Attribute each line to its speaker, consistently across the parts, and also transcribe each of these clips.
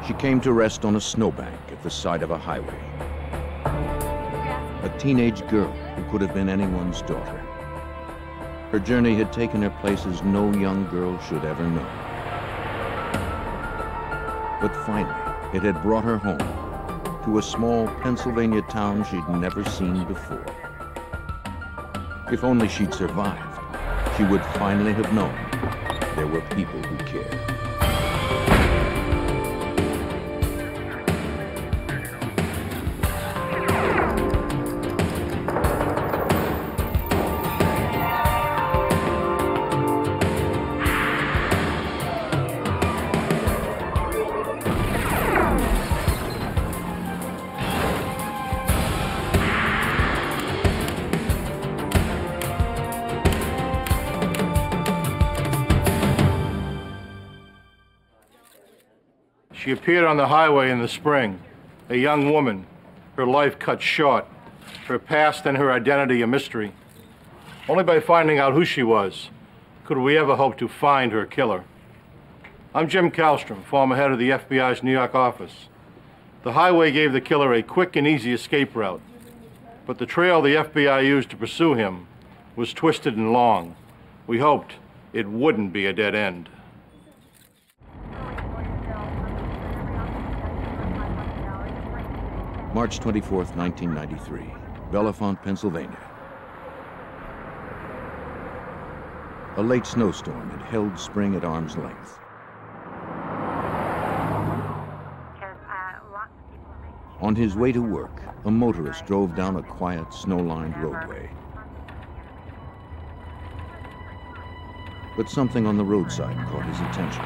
Speaker 1: She came to rest on a snowbank at the side of a highway. A teenage girl who could have been anyone's daughter. Her journey had taken her places no young girl should ever know. But finally, it had brought her home to a small Pennsylvania town she'd never seen before. If only she'd survived, she would finally have known there were people who cared.
Speaker 2: She appeared on the highway in the spring, a young woman, her life cut short, her past and her identity a mystery. Only by finding out who she was could we ever hope to find her killer. I'm Jim Kallstrom, former head of the FBI's New York office. The highway gave the killer a quick and easy escape route, but the trail the FBI used to pursue him was twisted and long. We hoped it wouldn't be a dead end.
Speaker 1: March 24th, 1993, Bellefonte, Pennsylvania. A late snowstorm had held spring at arm's length. On his way to work, a motorist drove down a quiet, snow-lined roadway. But something on the roadside caught his attention.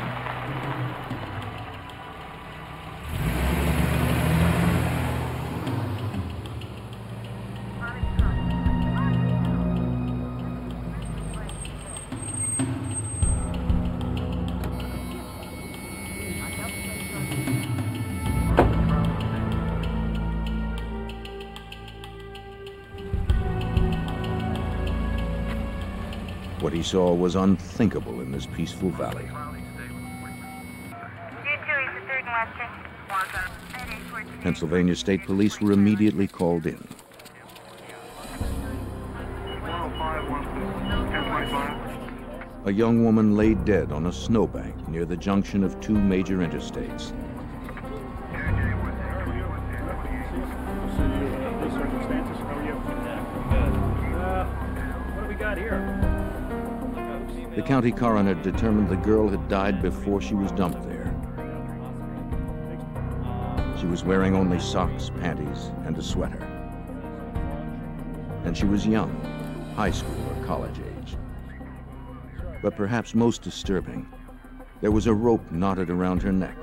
Speaker 1: What he saw was unthinkable in this peaceful valley. Pennsylvania State Police were immediately called in. A young woman lay dead on a snowbank near the junction of two major interstates.
Speaker 3: What do we got here?
Speaker 1: The county coroner determined the girl had died before she was dumped there. She was wearing only socks, panties, and a sweater. And she was young, high school or college age. But perhaps most disturbing, there was a rope knotted around her neck.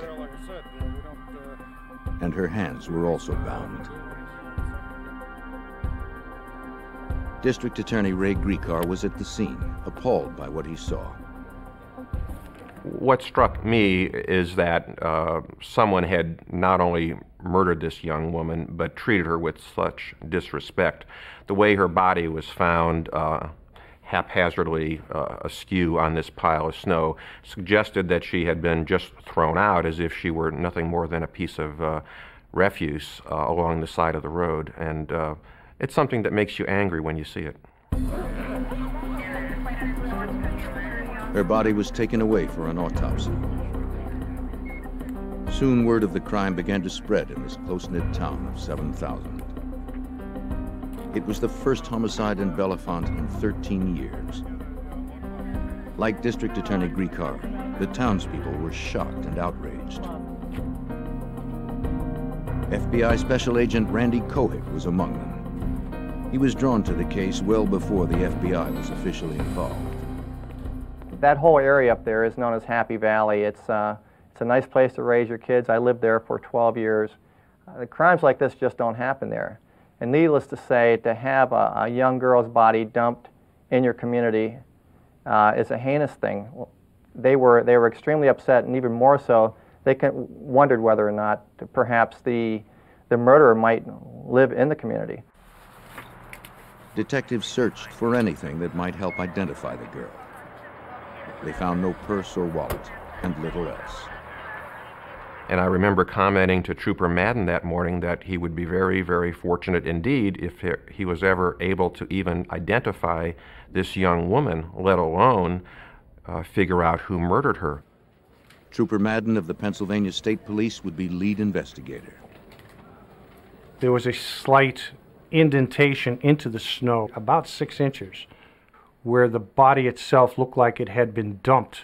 Speaker 1: And her hands were also bound. District Attorney Ray Griecar was at the scene, appalled by what he saw.
Speaker 4: What struck me is that someone had not only murdered this young woman, but treated her with such disrespect. The way her body was found haphazardly askew on this pile of snow suggested that she had been just thrown out as if she were nothing more than a piece of refuse along the side of the road. And it's something that makes you angry when you see it.
Speaker 1: Her body was taken away for an autopsy. Soon word of the crime began to spread in this close-knit town of 7,000. It was the first homicide in Bellefonte in 13 years. Like District Attorney Griecar, the townspeople were shocked and outraged. FBI Special Agent Randy Kohik was among them. He was drawn to the case well before the FBI was officially involved.
Speaker 5: That whole area up there is known as Happy Valley. It's a nice place to raise your kids. I lived there for 12 years. Crimes like this just don't happen there. And needless to say, to have a young girl's body dumped in your community is a heinous thing. They were extremely upset, and even more so, they wondered whether or not perhaps the murderer might live in the community.
Speaker 1: Detectives searched for anything that might help identify the girl. They found no purse or wallet, and little else.
Speaker 4: And I remember commenting to Trooper Madden that morning that he would be very, very fortunate indeed if he was ever able to even identify this young woman, let alone figure out who murdered her.
Speaker 1: Trooper Madden of the Pennsylvania State Police would be lead investigator.
Speaker 3: There was a slight indentation into the snow, about 6 inches, where the body itself looked like it had been dumped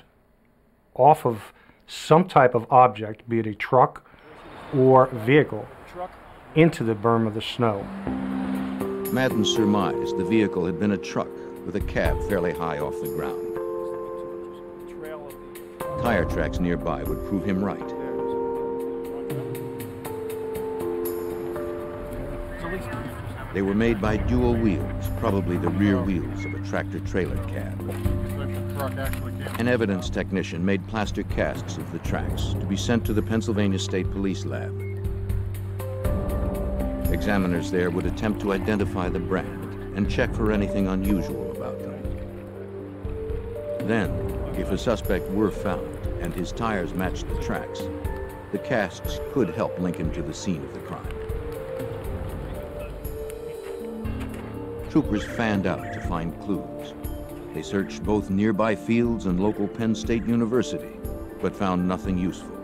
Speaker 3: off of some type of object, be it a truck or vehicle, into the berm of the snow.
Speaker 1: Madden surmised the vehicle had been a truck with a cab fairly high off the ground. Tire tracks nearby would prove him right. They were made by dual wheels, probably the rear wheels of a tractor-trailer cab. An evidence technician made plaster casts of the tracks to be sent to the Pennsylvania State Police lab. Examiners there would attempt to identify the brand and check for anything unusual about them. Then, if a suspect were found and his tires matched the tracks, the casts could help link him to the scene of the crime. Troopers fanned out to find clues. They searched both nearby fields and local Penn State University, but found nothing useful.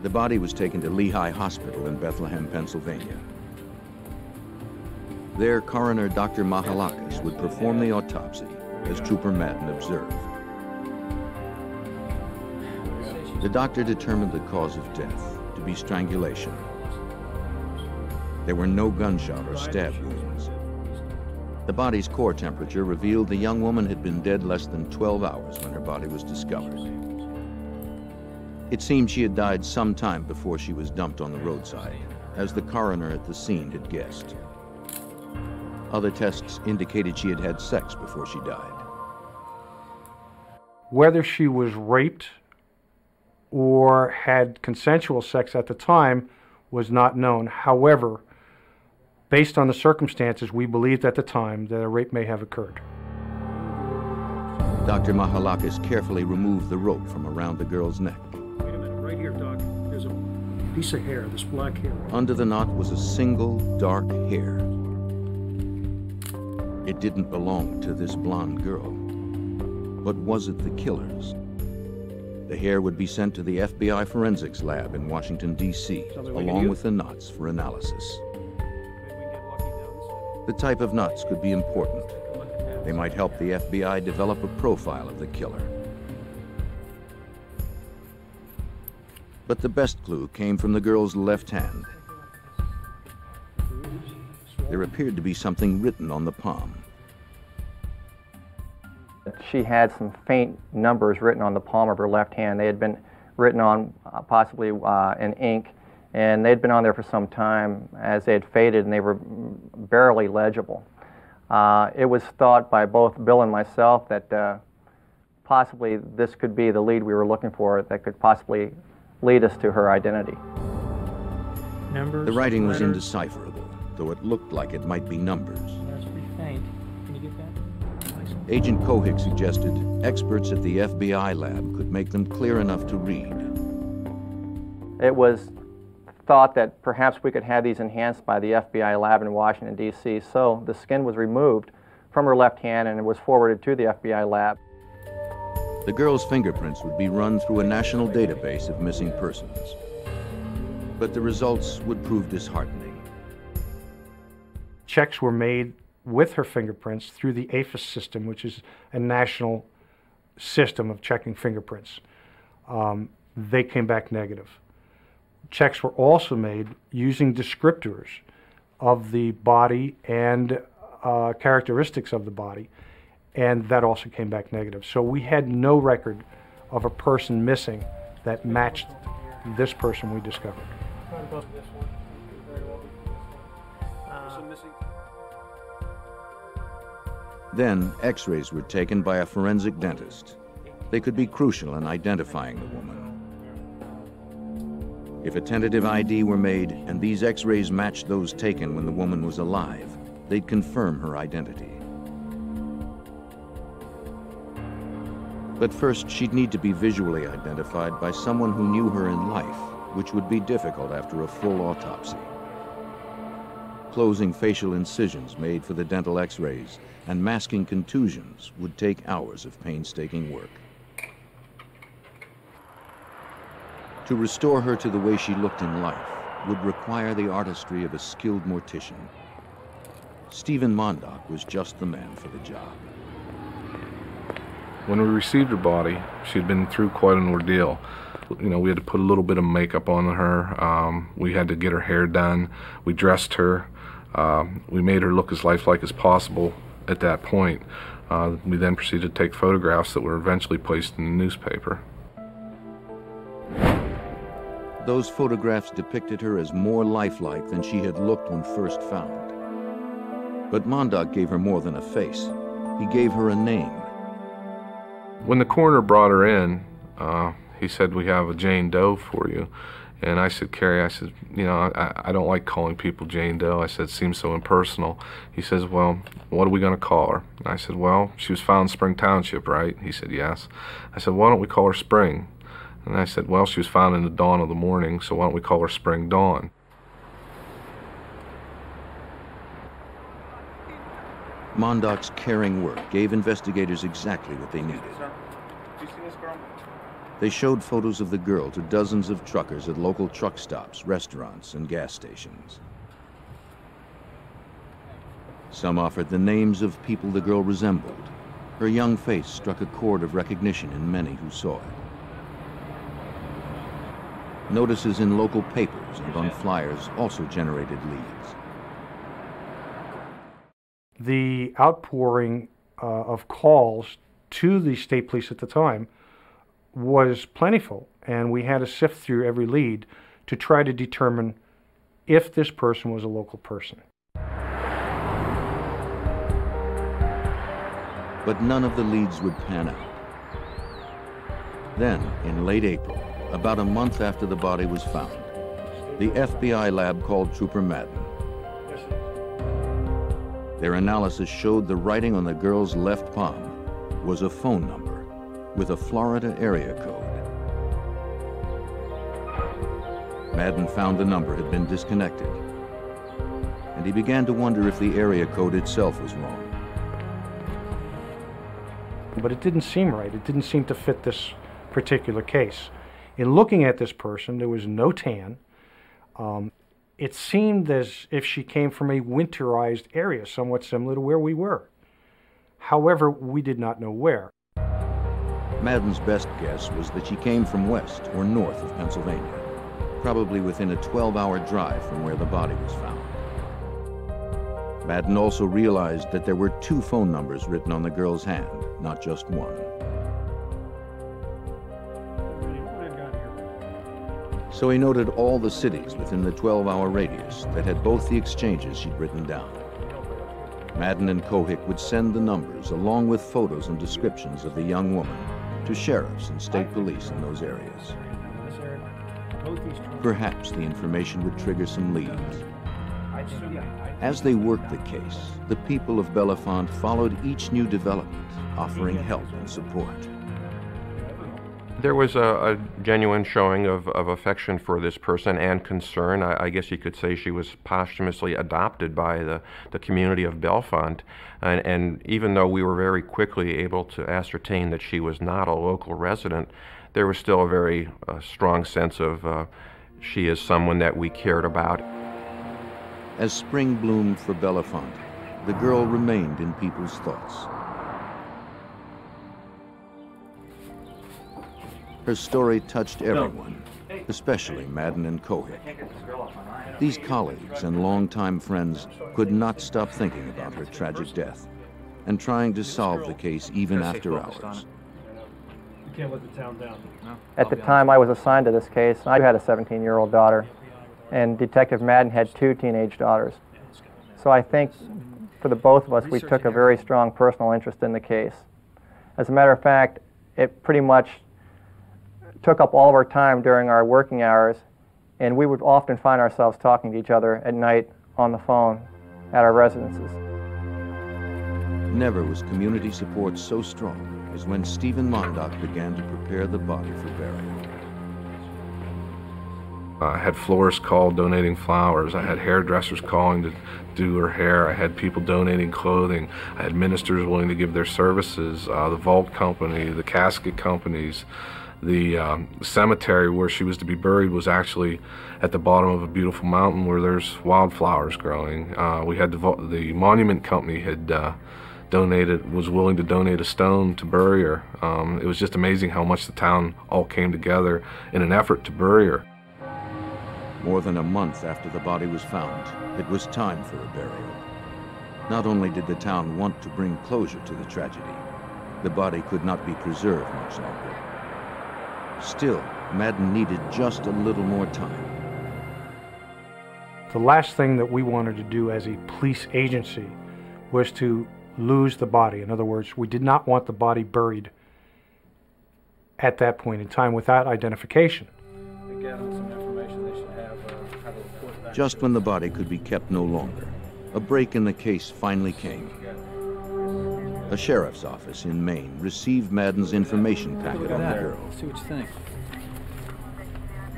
Speaker 1: The body was taken to Lehigh Hospital in Bethlehem, Pennsylvania. There, coroner Dr. Mahalakis would perform the autopsy, as Trooper Madden observed. The doctor determined the cause of death to be strangulation. There were no gunshot or stab wounds. The body's core temperature revealed the young woman had been dead less than 12 hours when her body was discovered. It seemed she had died some time before she was dumped on the roadside, as the coroner at the scene had guessed. Other tests indicated she had had sex before she died.
Speaker 3: Whether she was raped or had consensual sex at the time was not known. However, based on the circumstances, we believed at the time that a rape may have occurred.
Speaker 1: Dr. Mahalakis carefully removed the rope from around the girl's neck.
Speaker 6: Wait a minute, right here, Doc. There's a piece of hair, this black hair.
Speaker 1: Under the knot was a single dark hair. It didn't belong to this blonde girl. But was it the killer's? The hair would be sent to the FBI forensics lab in Washington, D.C., along with the knots for analysis. The type of knots could be important. They might help the FBI develop a profile of the killer. But the best clue came from the girl's left hand. There appeared to be something written on the palm.
Speaker 5: She had some faint numbers written on the palm of her left hand. They had been written on possibly in ink, and they'd been on there for some time as they had faded, and they were barely legible. It was thought by both Bill and myself that possibly this could be the lead we were looking for that could possibly lead us to her identity.
Speaker 6: Numbers,
Speaker 1: the writing was
Speaker 6: letters.
Speaker 1: indecipherable, though it looked like it might be numbers.
Speaker 6: That's pretty faint. Can you get that?
Speaker 1: Agent Kohig suggested experts at the FBI lab could make them clear enough to read.
Speaker 5: It was thought that perhaps we could have these enhanced by the FBI lab in Washington, D.C., so the skin was removed from her left hand and it was forwarded to the FBI lab.
Speaker 1: The girl's fingerprints would be run through a national database of missing persons. But the results would prove disheartening.
Speaker 3: Checks were made with her fingerprints through the APHIS system, which is a national system of checking fingerprints. They came back negative. Checks were also made using descriptors of the body and characteristics of the body, and that also came back negative. So we had no record of a person missing that matched this person we discovered.
Speaker 1: Then, x-rays were taken by a forensic dentist. They could be crucial in identifying the woman. If a tentative ID were made and these x-rays matched those taken when the woman was alive, they'd confirm her identity. But first, she'd need to be visually identified by someone who knew her in life, which would be difficult after a full autopsy. Closing facial incisions made for the dental x-rays and masking contusions would take hours of painstaking work. To restore her to the way she looked in life would require the artistry of a skilled mortician. Stephen Mondock was just the man for the job.
Speaker 7: When we received her body, she'd been through quite an ordeal. You know, we had to put a little bit of makeup on her. We had to get her hair done. We dressed her. We made her look as lifelike as possible at that point. We then proceeded to take photographs that were eventually placed in the newspaper.
Speaker 1: Those photographs depicted her as more lifelike than she had looked when first found. But Mondock gave her more than a face. He gave her a name.
Speaker 7: When the coroner brought her in, he said, "We have a Jane Doe for you." And I said, "Carrie," I said, "you know, I don't like calling people Jane Doe." I said, "It seems so impersonal." He says, "Well, what are we going to call her?" And I said, "Well, she was found in Spring Township, right?" He said, "Yes." I said, "Why don't we call her Spring?" And I said, "Well, she was found in the dawn of the morning, so why don't we call her Spring Dawn?"
Speaker 1: Mondock's caring work gave investigators exactly what they needed. They showed photos of the girl to dozens of truckers at local truck stops, restaurants, and gas stations. Some offered the names of people the girl resembled. Her young face struck a chord of recognition in many who saw it. Notices in local papers and on flyers also generated leads.
Speaker 3: The outpouring of calls to the state police at the time was plentiful, and we had to sift through every lead to try to determine if this person was a local person.
Speaker 1: But none of the leads would pan out. Then, in late April, about a month after the body was found, the FBI lab called Trooper Madden. Their analysis showed the writing on the girl's left palm was a phone number with a Florida area code. Madden found the number had been disconnected, and he began to wonder if the area code itself was wrong.
Speaker 3: But it didn't seem right. It didn't seem to fit this particular case. In looking at this person, there was no tan. It seemed as if she came from a winterized area, somewhat similar to where we were. However, we did not know where.
Speaker 1: Madden's best guess was that she came from west or north of Pennsylvania, probably within a 12-hour drive from where the body was found. Madden also realized that there were 2 phone numbers written on the girl's hand, not just one. So he noted all the cities within the 12-hour radius that had both the exchanges she'd written down. Madden and Cohick would send the numbers along with photos and descriptions of the young woman to sheriffs and state police in those areas. Perhaps the information would trigger some leads. As they worked the case, the people of Bellefonte followed each new development, offering help and support.
Speaker 4: There was a genuine showing of affection for this person and concern. I guess you could say she was posthumously adopted by the community of Bellefonte. And even though we were very quickly able to ascertain that she was not a local resident, there was still a very strong sense of she is someone that we cared about.
Speaker 1: As spring bloomed for Bellefonte, the girl remained in people's thoughts. Her story touched everyone, especially Madden and Cohick. These colleagues and longtime friends could not stop thinking about her tragic death and trying to solve the case even after hours.
Speaker 6: You can't let the town down.
Speaker 5: At the time I was assigned to this case, I had a 17-year-old daughter, and Detective Madden had 2 teenage daughters. So I think for the both of us, we took a very strong personal interest in the case. As a matter of fact, it pretty much took up all of our time during our working hours, and we would often find ourselves talking to each other at night on the phone at our residences.
Speaker 1: Never was community support so strong is when Stephen Mondock began to prepare the body for burial.
Speaker 7: I had florists call donating flowers. I had hairdressers calling to do her hair. I had people donating clothing. I had ministers willing to give their services, the vault company, the casket companies. The cemetery where she was to be buried was actually at the bottom of a beautiful mountain where there's wildflowers growing. We had the monument company had was willing to donate a stone to bury her. It was just amazing how much the town all came together in an effort to bury her.
Speaker 1: More than a month after the body was found, it was time for a burial. Not only did the town want to bring closure to the tragedy, the body could not be preserved much longer. Still, Madden needed just a little more time.
Speaker 3: The last thing that we wanted to do as a police agency was to lose the body. In other words, we did not want the body buried at that point in time without identification.
Speaker 1: Just when the body could be kept no longer, a break in the case finally came. A sheriff's office in Maine received Madden's information packet on the girl.
Speaker 8: See what you think.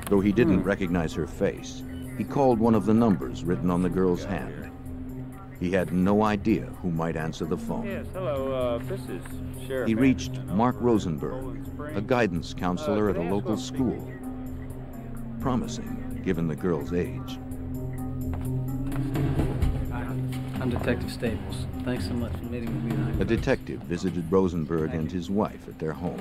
Speaker 1: Though he didn't recognize her face, he called one of the numbers written on the girl's hand. He had no idea who might answer the phone.
Speaker 9: Yes, hello, this is Sheriff.
Speaker 1: He reached Mark Rosenberg, a guidance counselor at a local school. Promising, given the girl's age.
Speaker 8: I'm Detective Staples. Thanks so much for meeting with me tonight.
Speaker 1: A detective visited Rosenberg and his wife at their home.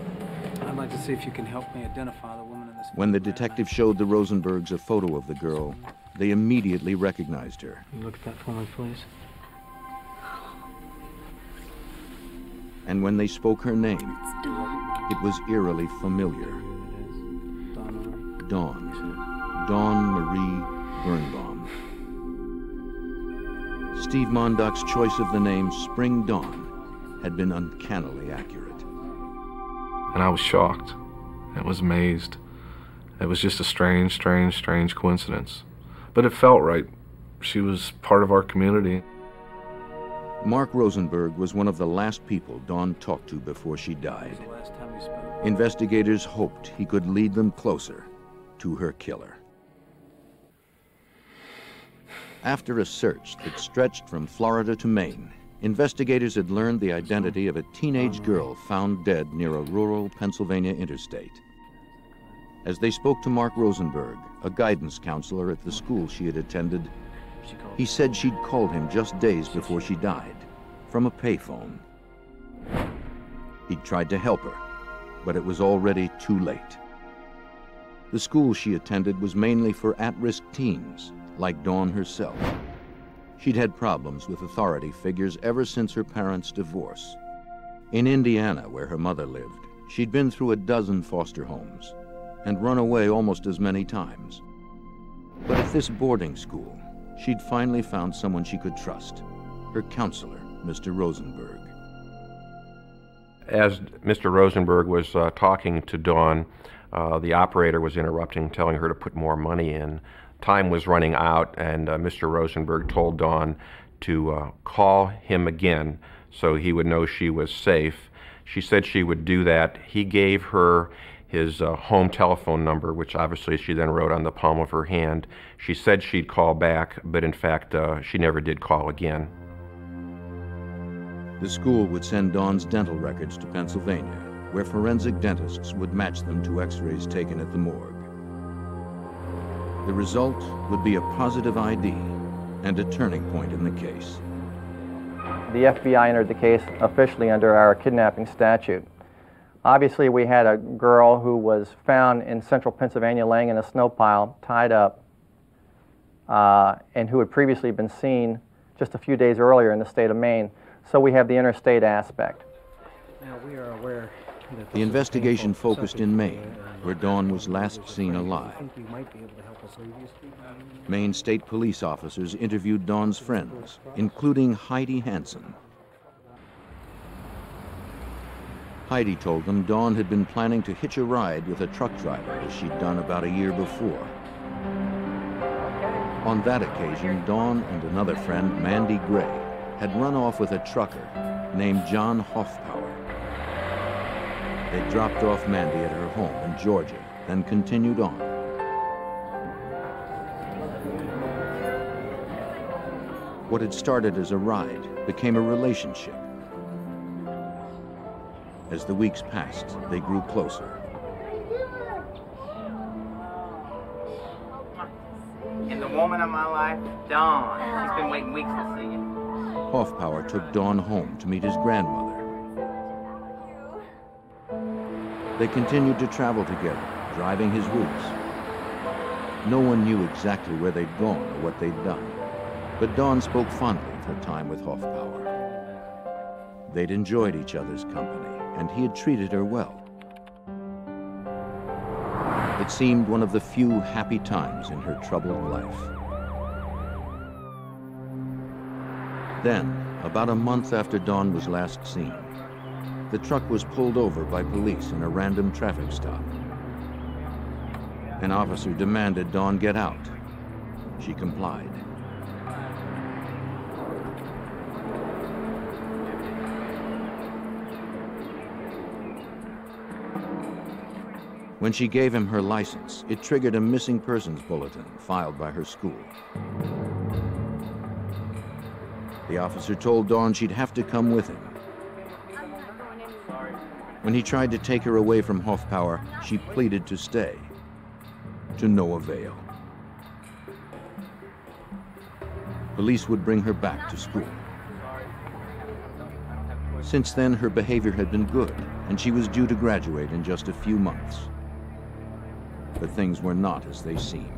Speaker 8: I'd like to see if you can help me identify the woman in this.
Speaker 1: When the detective showed the Rosenbergs a photo of the girl, they immediately recognized her.
Speaker 8: Can you look at that for me, please?
Speaker 1: And when they spoke her name, it was eerily familiar. Dawn. Dawn Marie Birnbaum. Steve Mondock's choice of the name Spring Dawn had been uncannily accurate.
Speaker 7: And I was shocked. I was amazed. It was just a strange coincidence. But it felt right. She was part of our community.
Speaker 1: Mark Rosenberg was one of the last people Dawn talked to before she died. Investigators hoped he could lead them closer to her killer. After a search that stretched from Florida to Maine, investigators had learned the identity of a teenage girl found dead near a rural Pennsylvania interstate. As they spoke to Mark Rosenberg, a guidance counselor at the school she had attended, he said she'd called him just days before she died, from a payphone. He'd tried to help her, but it was already too late. The school she attended was mainly for at-risk teens, like Dawn herself. She'd had problems with authority figures ever since her parents' divorce. In Indiana, where her mother lived, she'd been through a dozen foster homes and run away almost as many times. But at this boarding school, she'd finally found someone she could trust, her counselor, Mr. Rosenberg.
Speaker 4: As Mr. Rosenberg was talking to Dawn, the operator was interrupting, telling her to put more money in. Time was running out, and Mr. Rosenberg told Dawn to call him again so he would know she was safe. She said she would do that. He gave her his home telephone number, which obviously she then wrote on the palm of her hand. She said she'd call back, but in fact, she never did call again.
Speaker 1: The school would send Dawn's dental records to Pennsylvania, where forensic dentists would match them to x-rays taken at the morgue. The result would be a positive ID and a turning point in the case.
Speaker 5: The FBI entered the case officially under our kidnapping statute. Obviously, we had a girl who was found in central Pennsylvania laying in a snow pile, tied up, and who had previously been seen just a few days earlier in the state of Maine. So we have the interstate aspect.
Speaker 8: Now, we are aware that
Speaker 1: The investigation focused in Maine, where Dawn was last seen alive. Maine state police officers interviewed Dawn's friends, including Heidi Hansen. Heidi told them Dawn had been planning to hitch a ride with a truck driver, as she'd done about a year before. On that occasion, Dawn and another friend, Mandy Gray, had run off with a trucker named John Hoffpower. They dropped off Mandy at her home in Georgia, then continued on. What had started as a ride became a relationship. As the weeks passed, they grew closer.
Speaker 10: And the woman of my life, Dawn. She's been waiting weeks to see you.
Speaker 1: Hoffpower took Dawn home to meet his grandmother. They continued to travel together, driving his routes. No one knew exactly where they'd gone or what they'd done, but Dawn spoke fondly of her time with Hoffpower. They'd enjoyed each other's company, and he had treated her well. It seemed one of the few happy times in her troubled life. Then, about a month after Dawn was last seen, the truck was pulled over by police in a random traffic stop. An officer demanded Dawn get out. She complied. When she gave him her license, it triggered a missing persons bulletin filed by her school. The officer told Dawn she'd have to come with him. When he tried to take her away from Hoffpower, she pleaded to stay, to no avail. Police would bring her back to school. Since then, her behavior had been good, and she was due to graduate in just a few months. But things were not as they seemed.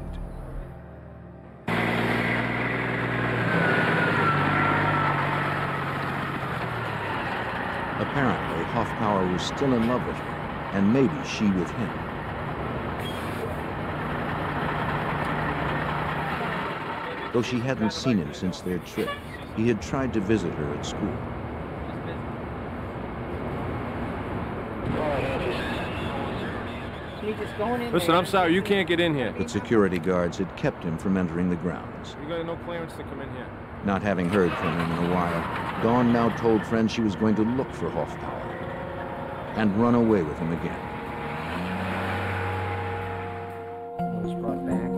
Speaker 1: Apparently, Hoffpower was still in love with her, and maybe she with him. Though she hadn't seen him since their trip, he had tried to visit her at school.
Speaker 9: Listen, I'm sorry, you can't get in here.
Speaker 1: But security guards had kept him from entering the grounds.
Speaker 9: You got no clearance to come in here.
Speaker 1: Not having heard from him in a while, Dawn now told friends she was going to look for Hoffpower and run away with him again.
Speaker 11: Was brought back,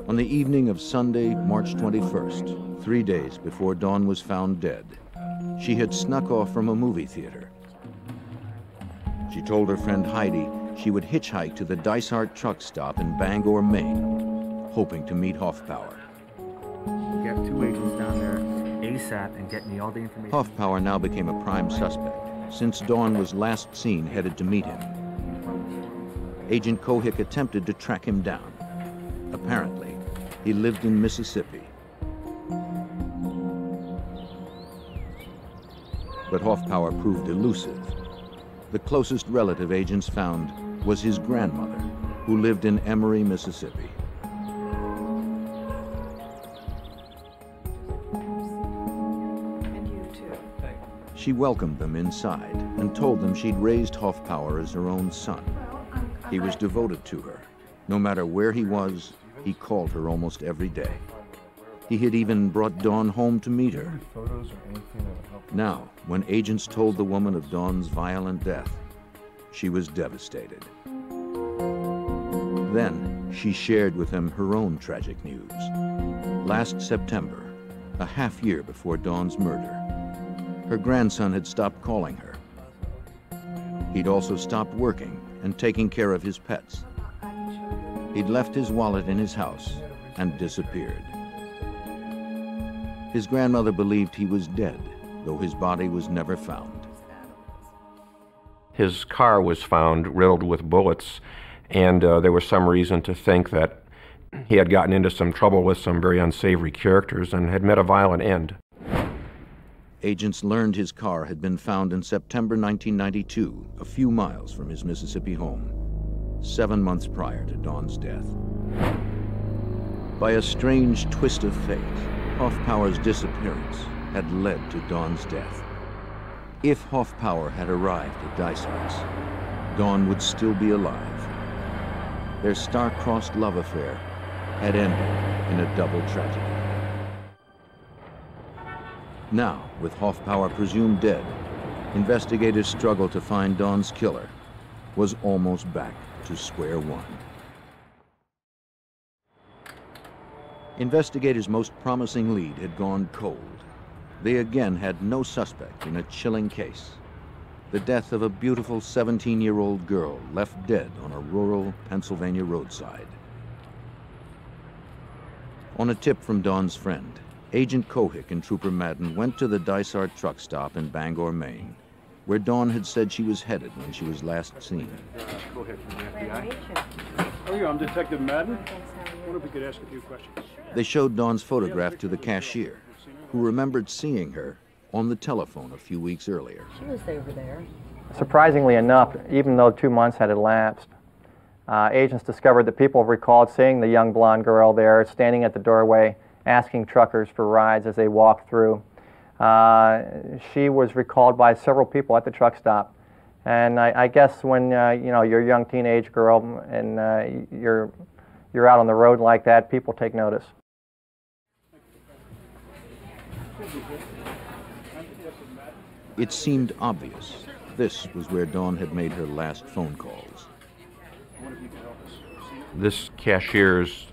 Speaker 1: On the evening of Sunday, March 21st, 3 days before Dawn was found dead, she had snuck off from a movie theater. She told her friend Heidi she would hitchhike to the Dysart truck stop in Bangor, Maine, hoping to meet Hoffpower.
Speaker 11: We got 2 agents down there ASAP and get me all the information.
Speaker 1: Hoffpower now became a prime suspect, since Dawn was last seen headed to meet him. Agent Kohick attempted to track him down. Apparently, he lived in Mississippi. But Hoffpower proved elusive. The closest relative agents found was his grandmother, who lived in Emory, Mississippi. She welcomed them inside and told them she'd raised Hoffpower as her own son. He was devoted to her. No matter where he was, he called her almost every day. He had even brought Dawn home to meet her. Now, when agents told the woman of Dawn's violent death, she was devastated. Then, she shared with him her own tragic news. Last September, a half year before Dawn's murder, her grandson had stopped calling her. He'd also stopped working and taking care of his pets. He'd left his wallet in his house and disappeared. His grandmother believed he was dead, though his body was never found.
Speaker 4: His car was found riddled with bullets, and there was some reason to think that he had gotten into some trouble with some very unsavory characters and had met a violent end.
Speaker 1: Agents learned his car had been found in September 1992, a few miles from his Mississippi home, 7 months prior to Dawn's death. By a strange twist of fate, Hoffpower's disappearance had led to Dawn's death. If Hoffpower had arrived at Dysart's, Dawn would still be alive. Their star-crossed love affair had ended in a double tragedy. Now, with Hoffpower presumed dead, Investigators' struggle to find Dawn's killer was almost back to square one. Investigators' most promising lead had gone cold. They again had no suspect in a chilling case: the death of a beautiful 17-year-old girl left dead on a rural Pennsylvania roadside. On a tip from Dawn's friend, Agent Cohick and Trooper Madden went to the Dysart truck stop in Bangor, Maine, where Dawn had said she was headed when she was last seen.
Speaker 6: Cohick from the FBI. How are you? I'm Detective Madden. I wonder if we could ask a few questions.
Speaker 1: They showed Dawn's photograph to the cashier, who remembered seeing her on the telephone a few weeks earlier.
Speaker 12: She was over there.
Speaker 5: Surprisingly enough, even though 2 months had elapsed, agents discovered that people recalled seeing the young blonde girl there standing at the doorway asking truckers for rides as they walked through. She was recalled by several people at the truck stop. And I guess when you know, you're a young teenage girl and you're out on the road like that, people take notice.
Speaker 1: It seemed obvious this was where Dawn had made her last phone calls.
Speaker 4: This cashier's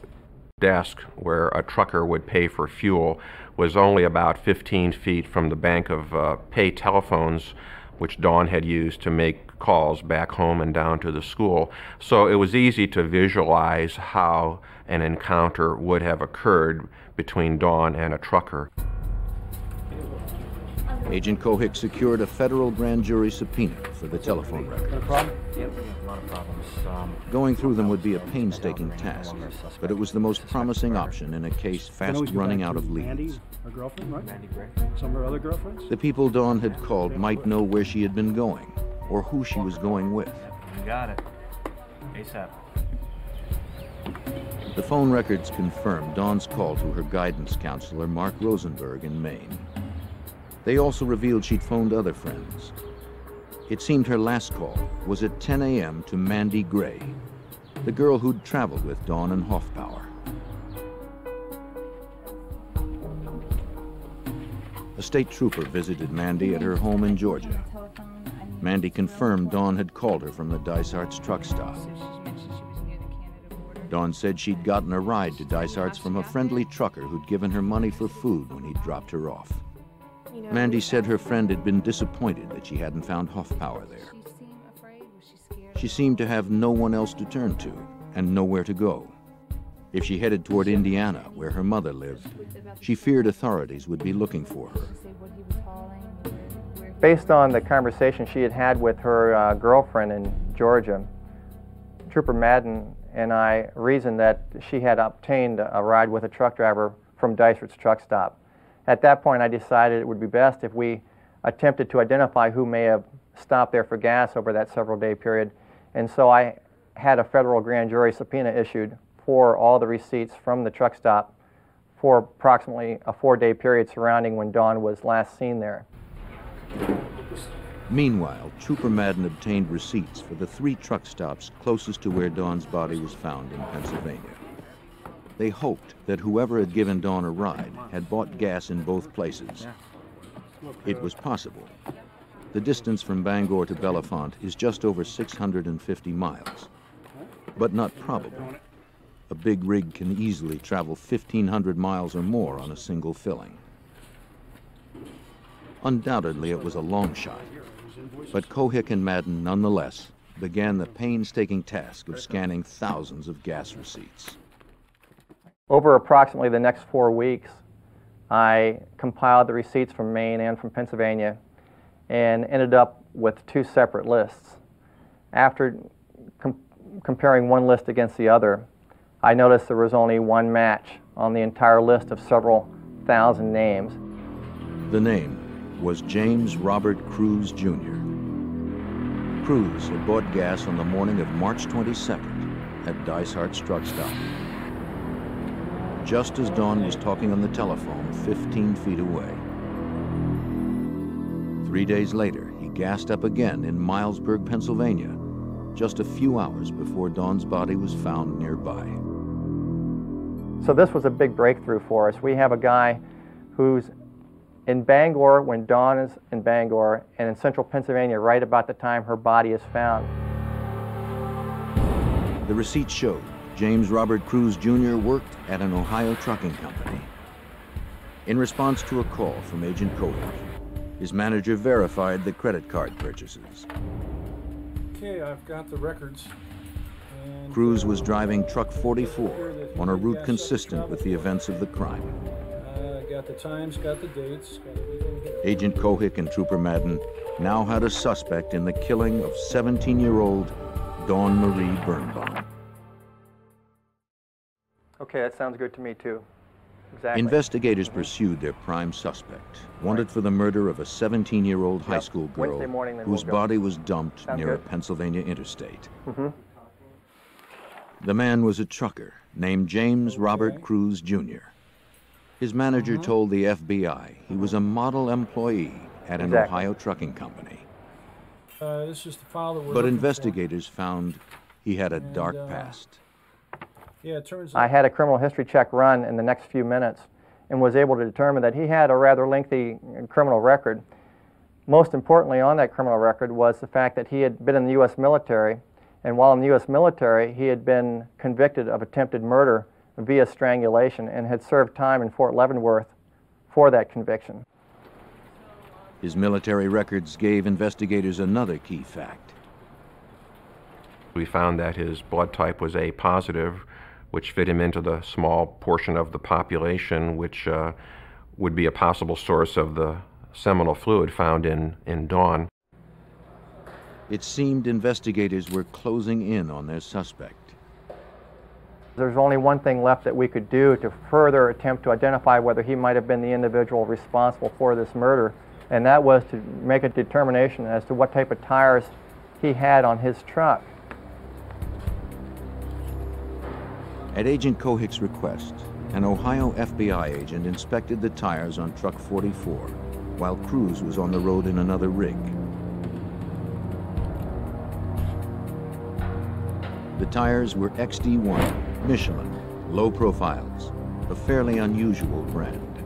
Speaker 4: desk, where a trucker would pay for fuel, was only about 15 feet from the bank of pay telephones which Dawn had used to make calls back home and down to the school. So it was easy to visualize how an encounter would have occurred between Dawn and a trucker.
Speaker 1: Agent Cohick secured a federal grand jury subpoena for the telephone records.
Speaker 11: No problem? Yep, a lot of problems.
Speaker 1: Going through them would be a painstaking task, but it was the most promising option in a case fast running out of leads.
Speaker 6: Mandy, her girlfriend, right? Mandy Gray. Some of her other girlfriends?
Speaker 1: The people Dawn had called might know where she had been going, or who she was going with.
Speaker 11: You got it. ASAP.
Speaker 1: The phone records confirmed Dawn's call to her guidance counselor, Mark Rosenberg, in Maine. They also revealed she'd phoned other friends. It seemed her last call was at 10 a.m. to Mandy Gray, the girl who'd traveled with Dawn and Hoffpower. A state trooper visited Mandy at her home in Georgia. Mandy confirmed Dawn had called her from the Dysart's truck stop. Dawn said she'd gotten a ride to Dysart's from a friendly trucker who'd given her money for food when he'd dropped her off. Mandy said her friend had been disappointed that she hadn't found Hoffpower there. She seemed to have no one else to turn to and nowhere to go. If she headed toward Indiana, where her mother lived, she feared authorities would be looking for her.
Speaker 5: Based on the conversation she had had with her girlfriend in Georgia, Trooper Madden and I reasoned that she had obtained a ride with a truck driver from Dysart's truck stop. At that point, I decided it would be best if we attempted to identify who may have stopped there for gas over that several-day period. And so I had a federal grand jury subpoena issued for all the receipts from the truck stop for approximately a 4-day period surrounding when Dawn was last seen there.
Speaker 1: Meanwhile, Trooper Madden obtained receipts for the 3 truck stops closest to where Dawn's body was found in Pennsylvania. They hoped that whoever had given Dawn a ride had bought gas in both places. It was possible. The distance from Bangor to Bellefonte is just over 650 miles, but not probable. A big rig can easily travel 1,500 miles or more on a single filling. Undoubtedly, it was a long shot, but Cohick and Madden nonetheless began the painstaking task of scanning thousands of gas receipts.
Speaker 5: Over approximately the next 4 weeks, I compiled the receipts from Maine and from Pennsylvania and ended up with 2 separate lists. After comparing one list against the other, I noticed there was only one match on the entire list of several thousand names.
Speaker 1: The name was James Robert Cruz, Jr. Cruz had bought gas on the morning of March 22nd at Dysart's truck stop, just as Dawn was talking on the telephone 15 feet away. 3 days later, he gassed up again in Milesburg, Pennsylvania, just a few hours before Dawn's body was found nearby.
Speaker 5: So this was a big breakthrough for us. We have a guy who's in Bangor when Dawn is in Bangor, and in central Pennsylvania right about the time her body is found.
Speaker 1: The receipt showed James Robert Cruz Jr. worked at an Ohio trucking company. In response to a call from Agent Kohik, his manager verified the credit card purchases.
Speaker 6: Okay, I've got the records. And,
Speaker 1: Cruz was driving truck 44 on a route consistent with the events of the crime.
Speaker 6: got the times, got the dates, got everything here.
Speaker 1: Agent Kohik and Trooper Madden now had a suspect in the killing of 17-year-old Dawn Marie Birnbaum.
Speaker 5: Okay, that sounds good to me too. Exactly.
Speaker 1: Investigators pursued their prime suspect, wanted for the murder of a 17-year-old high school girl
Speaker 5: Wednesday morning, then
Speaker 1: whose
Speaker 5: we'll go.
Speaker 1: body was dumped
Speaker 5: Sounds
Speaker 1: near a
Speaker 5: good.
Speaker 1: Pennsylvania interstate.
Speaker 5: Mm-hmm.
Speaker 1: The man was a trucker named James Robert Cruz Jr. His manager told the FBI he was a model employee at an
Speaker 5: Exactly.
Speaker 1: Ohio trucking company.
Speaker 6: This is the file that we're
Speaker 1: But
Speaker 6: looking
Speaker 1: investigators found he had a dark
Speaker 6: And,
Speaker 1: past.
Speaker 6: for. Yeah, it turns
Speaker 5: I
Speaker 6: out.
Speaker 5: had a criminal history check run in the next few minutes and was able to determine that he had a rather lengthy criminal record. Most importantly on that criminal record was the fact that he had been in the U.S. military, and while in the U.S. military, he had been convicted of attempted murder via strangulation and had served time in Fort Leavenworth for that conviction.
Speaker 1: His military records gave investigators another key fact.
Speaker 4: We found that his blood type was A positive, which fit him into the small portion of the population which would be a possible source of the seminal fluid found in Dawn.
Speaker 1: It seemed investigators were closing in on their suspect.
Speaker 5: There's only one thing left that we could do to further attempt to identify whether he might have been the individual responsible for this murder, and that was to make a determination as to what type of tires he had on his truck.
Speaker 1: At Agent Kohik's request, an Ohio FBI agent inspected the tires on truck 44 while Cruz was on the road in another rig. The tires were XD1, Michelin, low profiles, a fairly unusual brand.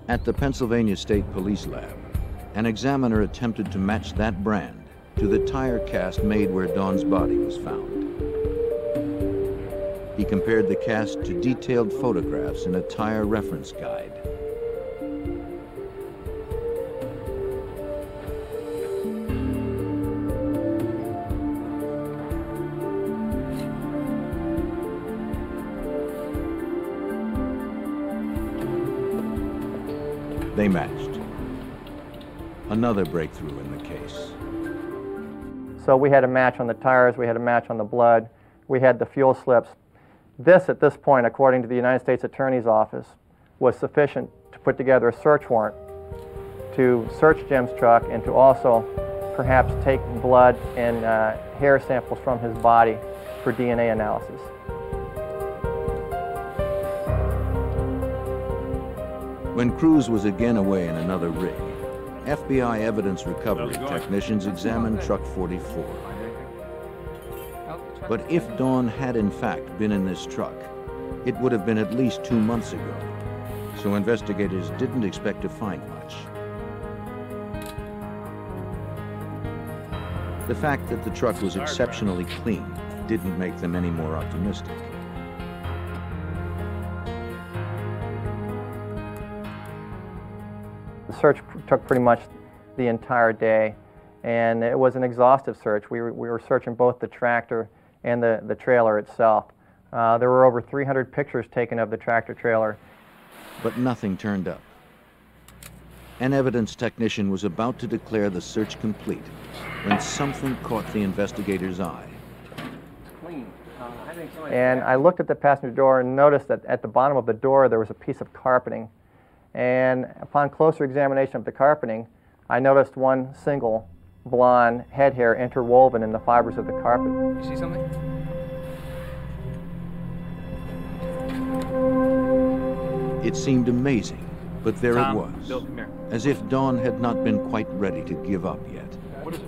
Speaker 1: At the Pennsylvania State Police Lab, an examiner attempted to match that brand to the tire cast made where Dawn's body was found. He compared the cast to detailed photographs in a tire reference guide. They matched. Another breakthrough in the case.
Speaker 5: So we had a match on the tires, we had a match on the blood, we had the fuel slips. This, at this point, according to the United States Attorney's Office, was sufficient to put together a search warrant to search Jim's truck and to also perhaps take blood and hair samples from his body for DNA analysis.
Speaker 1: When Cruz was again away in another rig, FBI evidence recovery technicians examined truck 44. But if Dawn had in fact been in this truck, it would have been at least 2 months ago, so investigators didn't expect to find much. The fact that the truck was exceptionally clean didn't make them any more optimistic.
Speaker 5: The search took pretty much the entire day, and it was an exhaustive search. We were searching both the tractor and the trailer itself. There were over 300 pictures taken of the tractor trailer.
Speaker 1: But nothing turned up. An evidence technician was about to declare the search complete when something caught the investigator's eye.
Speaker 5: And I looked at the passenger door and noticed that at the bottom of the door there was a piece of carpeting. And upon closer examination of the carpeting, I noticed one single blonde head hair interwoven in the fibers of the carpet.
Speaker 12: You see something?
Speaker 1: It seemed amazing, but there
Speaker 12: Tom,
Speaker 1: it was,
Speaker 12: Bill, come here.
Speaker 1: as if Dawn had not been quite ready to give up yet.
Speaker 12: What is it?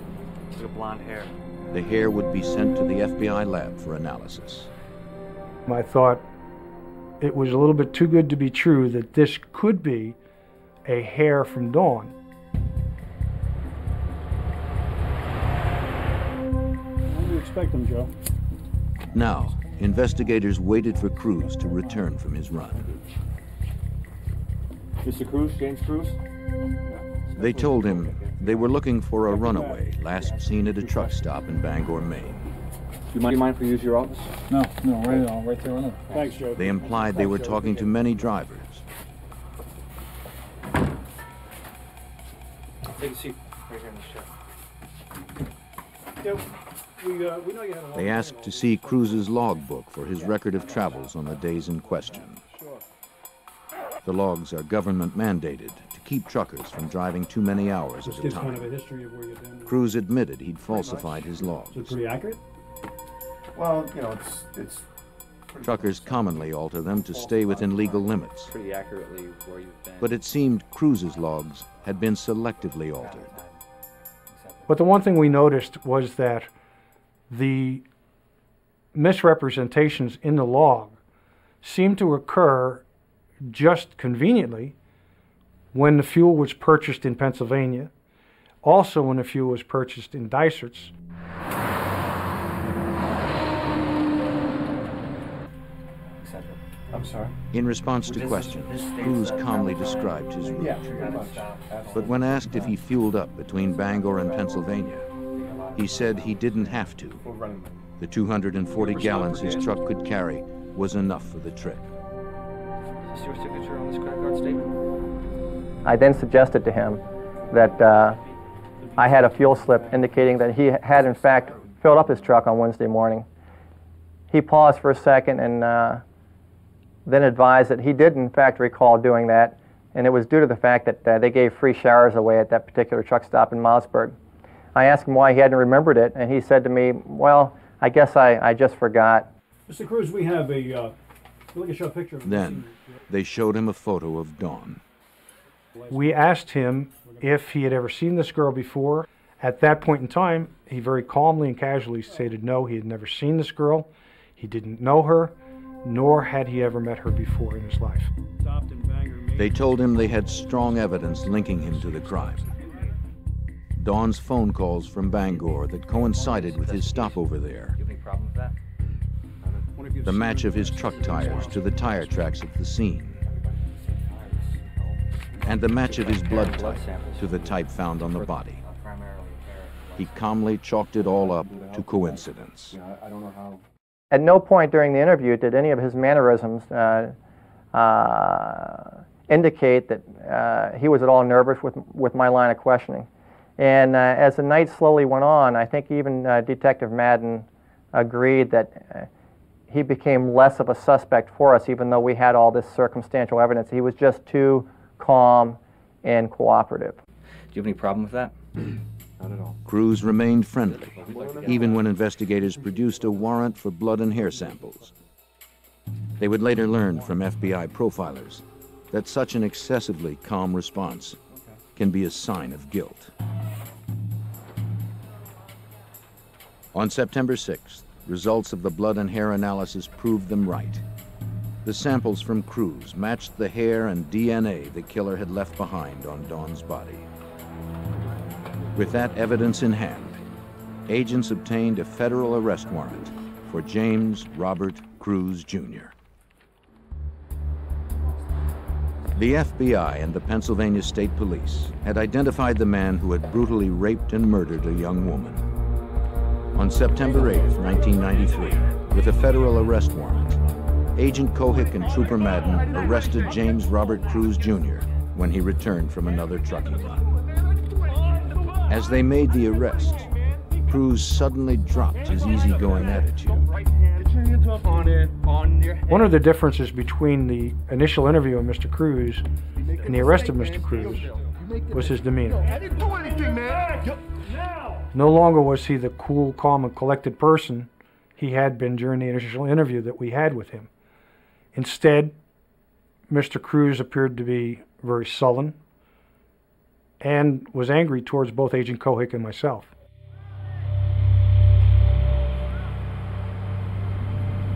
Speaker 12: It's like a blonde hair.
Speaker 1: The hair would be sent to the FBI lab for analysis.
Speaker 3: I thought it was a little bit too good to be true that this could be a hair from Dawn.
Speaker 6: When do you expect them, Joe?
Speaker 1: Now, investigators waited for Cruz to return from his run.
Speaker 9: Mr. Cruz, James Cruz?
Speaker 1: They told him they were looking for a runaway last seen at a truck stop in Bangor, Maine.
Speaker 9: Do you mind if we use your office?
Speaker 6: No, right there on it. Thanks, Joe.
Speaker 1: They implied they were talking to many drivers.
Speaker 12: Take a seat right here in this chair.
Speaker 6: Yeah, we know you had a
Speaker 1: They asked to see Cruz's logbook for his record of travels on the days in question. The logs are government mandated to keep truckers from driving too many hours at a
Speaker 6: kind of a
Speaker 1: time.
Speaker 6: history of where you've been.
Speaker 1: Cruz admitted he'd falsified his logs.
Speaker 6: Is it pretty accurate?
Speaker 13: Well, you know, it's
Speaker 1: Truckers commonly alter them to stay within legal limits.
Speaker 12: Pretty accurately where you've been.
Speaker 1: But it seemed Cruz's logs had been selectively altered.
Speaker 3: But the one thing we noticed was that the misrepresentations in the log seemed to occur just conveniently when the fuel was purchased in Pennsylvania, also when the fuel was purchased in Dysert's.
Speaker 13: I'm sorry.
Speaker 1: In response to questions, Cruz calmly described his route. But when asked if he fueled up between Bangor and Pennsylvania, he said he didn't have to. The 240 gallons his truck could carry was enough for the trip.
Speaker 12: Is this your signature on this credit card statement?
Speaker 5: I then suggested to him that I had a fuel slip indicating that he had in fact filled up his truck on Wednesday morning. He paused for a second and then advised that he did in fact recall doing that, and it was due to the fact that they gave free showers away at that particular truck stop in Mossburg. I asked him why he hadn't remembered it, and he said to me, well, I guess I just forgot.
Speaker 6: Mr. Cruz, we have a, look at your picture of
Speaker 1: Then they showed him a photo of Dawn.
Speaker 3: We asked him if he had ever seen this girl before. At that point in time, he very calmly and casually stated no, he had never seen this girl, he didn't know her, nor had he ever met her before in his life.
Speaker 1: They told him they had strong evidence linking him to the crime. Dawn's phone calls from Bangor that coincided with his stopover there.
Speaker 12: Do you have any problem with that?
Speaker 1: The match of his truck tires to the tire tracks at the scene. And the match of his blood type to the type found on the body. He calmly chalked it all up to coincidence.
Speaker 13: I don't know how.
Speaker 5: At no point during the interview did any of his mannerisms indicate that he was at all nervous with my line of questioning. And as the night slowly went on, I think even Detective Madden agreed that he became less of a suspect for us, even though we had all this circumstantial evidence. He was just too calm and cooperative.
Speaker 12: Do you have any problem with that?
Speaker 13: Not at all.
Speaker 1: Cruz remained friendly, even when investigators produced a warrant for blood and hair samples. They would later learn from FBI profilers that such an excessively calm response can be a sign of guilt. On September 6th, results of the blood and hair analysis proved them right. The samples from Cruz matched the hair and DNA the killer had left behind on Dawn's body. With that evidence in hand, agents obtained a federal arrest warrant for James Robert Cruz, Jr. The FBI and the Pennsylvania State Police had identified the man who had brutally raped and murdered a young woman. On September 8, 1993, with a federal arrest warrant, Agent Kohik and Trooper Madden arrested James Robert Cruz, Jr. when he returned from another trucking run. As they made the arrest, Cruz suddenly dropped his easygoing attitude.
Speaker 3: One of the differences between the initial interview of Mr. Cruz and the arrest of Mr. Cruz was his demeanor. No longer was he the cool, calm, and collected person he had been during the initial interview that we had with him. Instead, Mr. Cruz appeared to be very sullen and was angry towards both Agent Kohik and myself.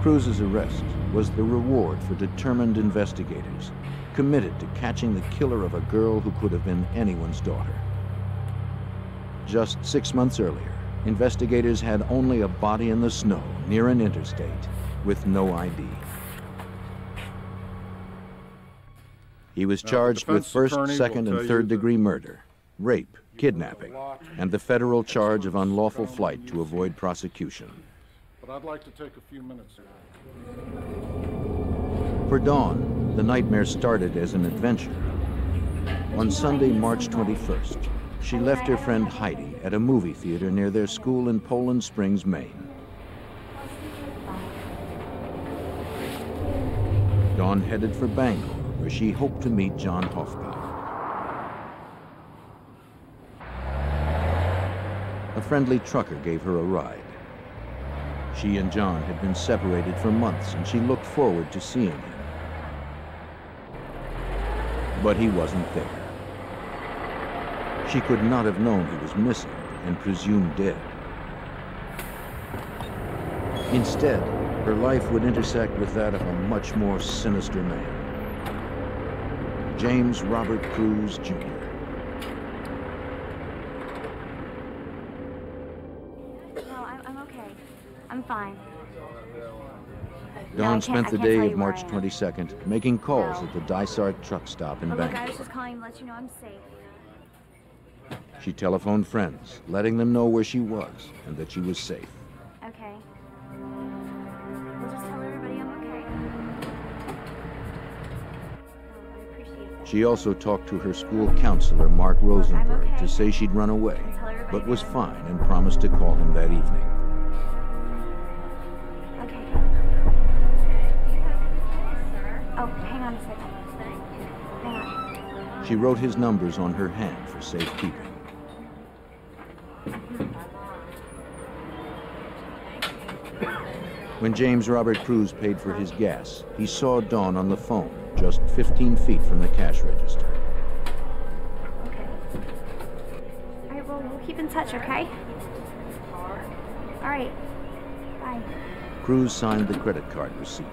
Speaker 1: Cruz's arrest was the reward for determined investigators, committed to catching the killer of a girl who could have been anyone's daughter. Just 6 months earlier, investigators had only a body in the snow near an interstate with no ID. He was charged with first, second, and third-degree murder, rape, kidnapping, and the federal charge of unlawful flight to avoid prosecution.
Speaker 2: But I'd like to take a few minutes.
Speaker 1: For Dawn, the nightmare started as an adventure. On Sunday, March 21st, she left her friend Heidi at a movie theater near their school in Poland Springs, Maine. Dawn headed for Bangor, where she hoped to meet John Hoffbauer. A friendly trucker gave her a ride. She and John had been separated for months, and she looked forward to seeing him. But he wasn't there. She could not have known he was missing and presumed dead. Instead, her life would intersect with that of a much more sinister man, James Robert Cruz, Jr.
Speaker 14: No, I'm okay. I'm fine.
Speaker 1: Dawn spent the day of March
Speaker 14: I am.
Speaker 1: 22nd making calls at the Dysart truck stop in
Speaker 14: But look, I
Speaker 1: Bangor.
Speaker 14: was just calling to let you know I'm safe.
Speaker 1: She telephoned friends, letting them know where she was and that she was safe.
Speaker 14: Okay. We'll just tell everybody I'm okay. Oh, I appreciate that.
Speaker 1: She also talked to her school counselor, Mark Rosenberg, to say she'd run away, but was fine and promised to call him that evening.
Speaker 14: Okay. Oh, hang on a second. Hang on.
Speaker 1: She wrote his numbers on her hand for safekeeping. When James Robert Cruz paid for his gas, he saw Dawn on the phone, just 15 feet from the cash register.
Speaker 14: Okay. All right, well, we'll keep in touch, okay? All right. Bye.
Speaker 1: Cruz signed the credit card receipt,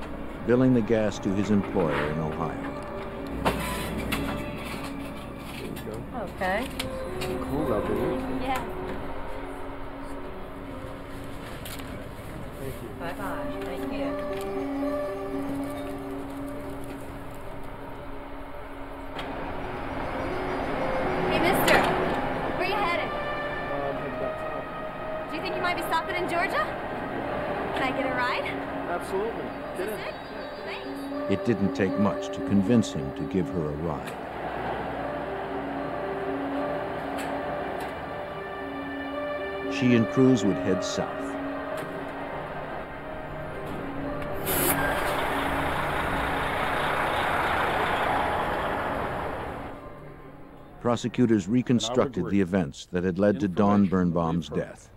Speaker 1: billing the gas to his employer in Ohio.
Speaker 15: Okay.
Speaker 13: Cool out there.
Speaker 14: Yeah.
Speaker 13: Thank you.
Speaker 15: Bye-bye. Thank you.
Speaker 14: Hey, mister. Where you headed?
Speaker 13: Headed back south.
Speaker 14: Do you think you might be stopping in Georgia? Can I get a ride?
Speaker 13: Absolutely. Get in.
Speaker 14: Thanks.
Speaker 1: It didn't take much to convince him to give her a ride. She and Cruz would head south. Prosecutors reconstructed the events that had led to Dawn Birnbaum's death.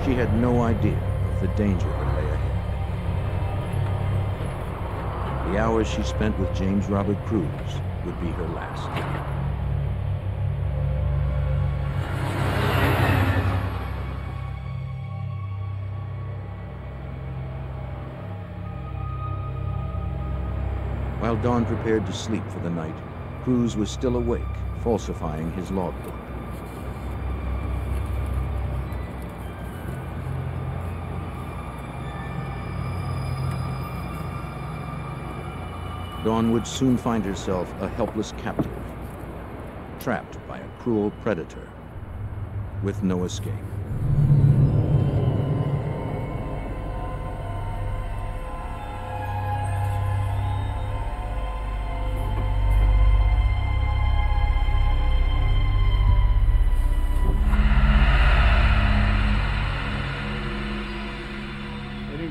Speaker 1: She had no idea of the danger that lay ahead. The hours she spent with James Robert Cruz would be her last. While Dawn prepared to sleep for the night, Cruz was still awake, falsifying his logbook. Dawn would soon find herself a helpless captive, trapped by a cruel predator, with no escape.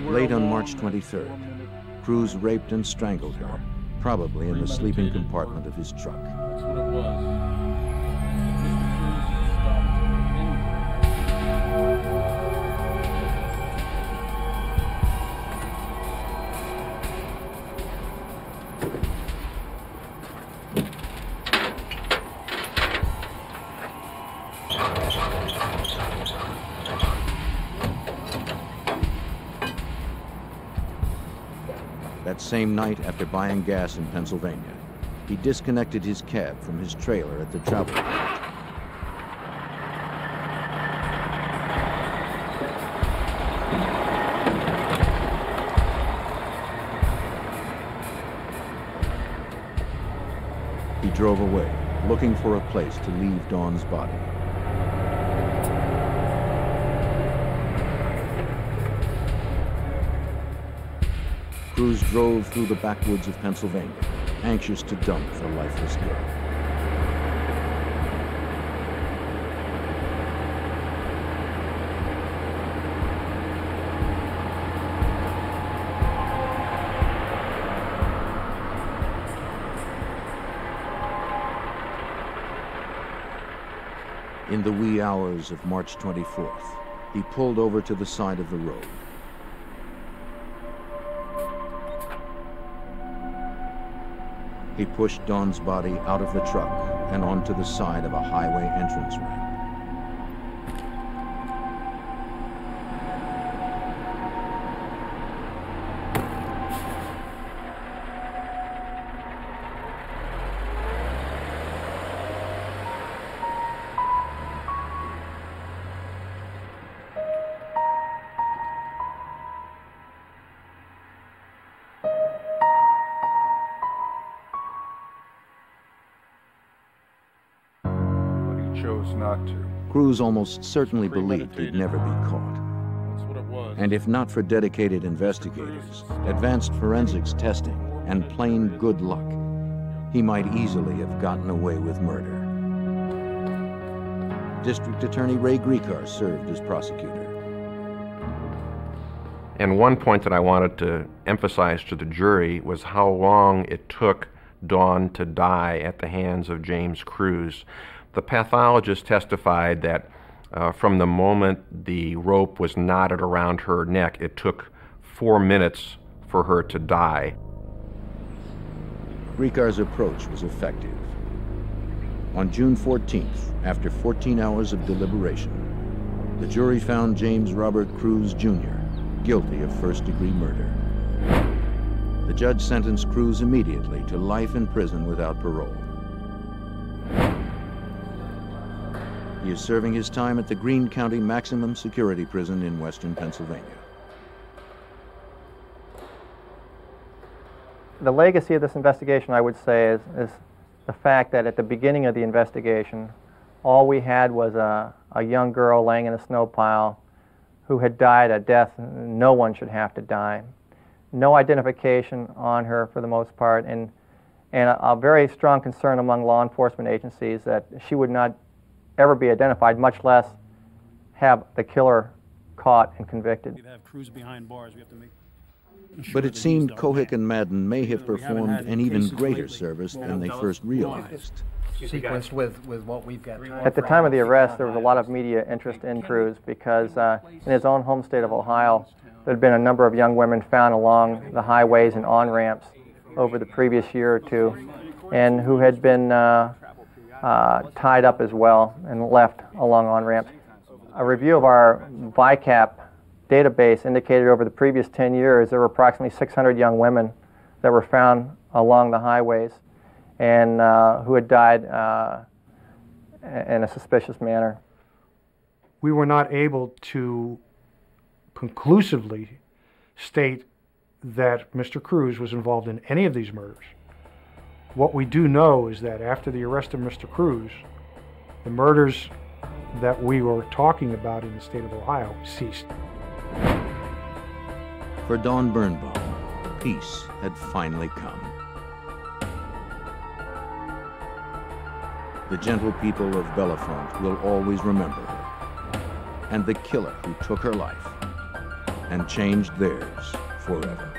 Speaker 1: Late on March 23rd, Cruz raped and strangled her, probably in the sleeping compartment of his truck.
Speaker 2: That's what it was.
Speaker 1: That same night, after buying gas in Pennsylvania, he disconnected his cab from his trailer at the travel point. He drove away, looking for a place to leave Dawn's body. Cruz drove through the backwoods of Pennsylvania, anxious to dump the lifeless girl. In the wee hours of March 24th, he pulled over to the side of the road. He pushed Dawn's body out of the truck and onto the side of a highway entrance ramp.
Speaker 16: Chose not to.
Speaker 1: Cruz almost certainly believed he'd never be caught.
Speaker 16: That's what it was.
Speaker 1: And if not for dedicated investigators, advanced forensics testing, and plain good luck, he might easily have gotten away with murder. District Attorney Ray Griecar served as prosecutor.
Speaker 4: And one point that I wanted to emphasize to the jury was how long it took Dawn to die at the hands of James Cruz. The pathologist testified that from the moment the rope was knotted around her neck, it took 4 minutes for her to die.
Speaker 1: Griecar's approach was effective. On June 14th, after 14 hours of deliberation, the jury found James Robert Cruz, Jr. guilty of first-degree murder. The judge sentenced Cruz immediately to life in prison without parole. He is serving his time at the Greene County Maximum Security Prison in western Pennsylvania.
Speaker 5: The legacy of this investigation, I would say, is the fact that at the beginning of the investigation, all we had was a young girl laying in a snow pile who had died a death no one should have to die. No identification on her for the most part, and a very strong concern among law enforcement agencies that she would not ever be identified, much less have the killer caught and convicted.
Speaker 6: We have Cruz behind bars. We have to make
Speaker 1: But it seemed Kohik and Madden may have performed an even greater service than they first realized.
Speaker 8: Sequenced with what we've got.
Speaker 5: At the time of the arrest, there was a lot of media interest in Cruz because in his own home state of Ohio, there had been a number of young women found along the highways and on-ramps over the previous year or two, and who had been tied up as well and left along on-ramps. A review of our VICAP database indicated over the previous 10 years there were approximately 600 young women that were found along the highways and who had died in a suspicious manner.
Speaker 3: We were not able to conclusively state that Mr. Cruz was involved in any of these murders. What we do know is that after the arrest of Mr. Cruz, the murders that we were talking about in the state of Ohio ceased.
Speaker 1: For Dawn Birnbaum, peace had finally come. The gentle people of Bellefonte will always remember her, and the killer who took her life and changed theirs forever.